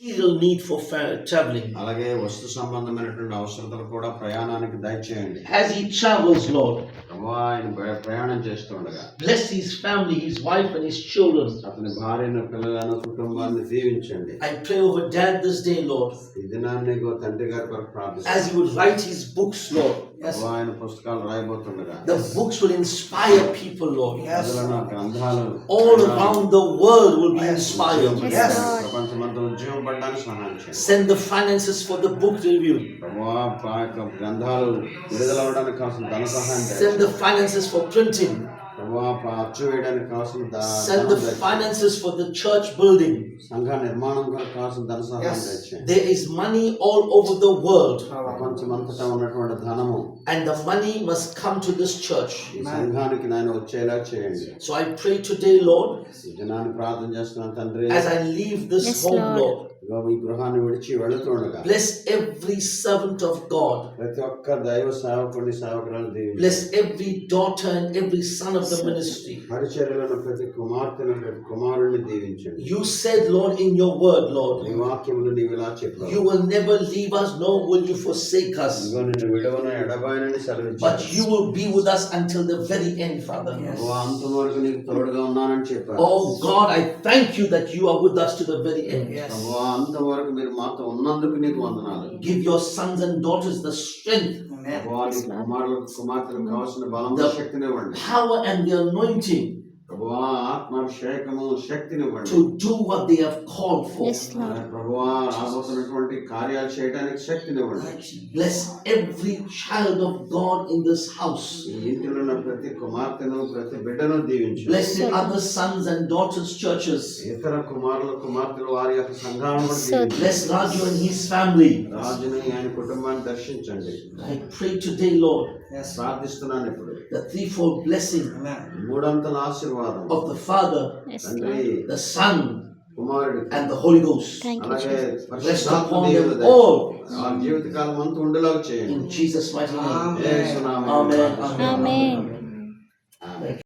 material need for traveling. అలాగే వస్తు సంబంధమైనటువంటి అవసరతలు కూడా ప్రయాణానికి దయచేయండి. As he travels, Lord, ప్రభువా, ఆయన ప్రయాణం చేస్తుండగా bless his family, his wife and his children. అతని భార్యను, పిల్లలను, కుటుంబాన్ని దీవించండి. I pray over Dad this day, Lord, ఈ దినాన్ని తండ్రి గారి కొరకు as ప్రార్థిస్తాను. he would write his books, Lord. ప్రభువా, ఆయన పుస్తకాలు రాయబోతుండగా The books will inspire people, Lord. ప్రజలను, గ్రంథాలు All around the world will be inspired. ప్రపంచమంతా ఉద్యోగపడడానికి సహాయం చేయండి. Send the finances for the book review. ప్రభువా, ఆ యొక్క గ్రంథాలు విడుదల అవడానికి కావాల్సిన ధన సహాయం Send చేయండి. the finances for printing. ప్రభువా, అచ్చు వేయడానికి కావాల్సిన Send the finances for the church building. సంఘ నిర్మాణం కొరకు కావాల్సిన ధన సహాయం చేయండి. There is money all over the world, ప్రపంచమంతటా ఉన్నటువంటి ధనము and the money must come to this church. ఈ సంఘానికి నాయన వచ్చేలా చేయండి. So I pray today, Lord, ఈ దినాన్ని ప్రార్థన చేస్తున్నాను తండ్రి. as I leave this home, Lord, ఇదిగో ఈ గృహాన్ని విడిచి వెళుతుండగా bless every servant of God. ప్రతి ఒక్క దైవ సేవకుని సేవకులను దీవించండి. Bless every daughter and every son of the ministry. పరిచర్యలను ప్రతి కుమార్తెను, ప్రతి కుమారుని దీవించండి. You said, Lord, in your word, Lord, నీ వాక్యములు నీవు ఇలా చెప్పావు. you will never leave us, nor will you forsake us, ఇదిగో నిన్ను విడవను ఎడబాయనని but సెలవిచ్చావు. you will be with us until the very end, Father. ఓ అంతం వరకు నీకు తోడుగా ఉన్నానని చెప్పావు. Oh God, I thank you that you are with us to the very end. ఓ అంతం వరకు మీరు మాతో ఉన్నందుకు నీకు వందనాలు. Give your sons and daughters the strength, ప్రభువా, నీ కుమారులకు, కుమార్తెలకు కావాల్సిన బలము, శక్తినివ్వండి. power and the anointing ప్రభువా, ఆత్మాభిషేకము, శక్తినివ్వండి. to do what they have called for. ప్రభువా, రాబోతున్నటువంటి కార్యాలు చేయడానికి శక్తినివ్వండి. Bless every child of God in this house. ఈ ఇంటిలో ఉన్న ప్రతి కుమార్తెను, ప్రతి బిడ్డను దీవించు. Bless the other sons and daughters churches. ఇతర కుమారులు, కుమార్తెలు వారి యొక్క సంఘాలను కూడా దీవించు. Bless Raju and his family. రాజుని, ఆయన కుటుంబాన్ని దర్శించండి. I pray today, Lord, ప్రార్థిస్తున్నాను ఇప్పుడు the threefold blessing మూడంతల ఆశీర్వాదం of the Father, తండ్రి, the Son, కుమారుడి, and the Holy Ghost అలాగే rest పరిశుద్ధాత్మ upon దేవుని them all. ఆ జీవితకాలం అంతా ఉండేలాగా చేయండి. In Jesus' mighty name. యేసు నామములో Amen. ప్రార్థిస్తున్నాను. Amen. ఆమేన్.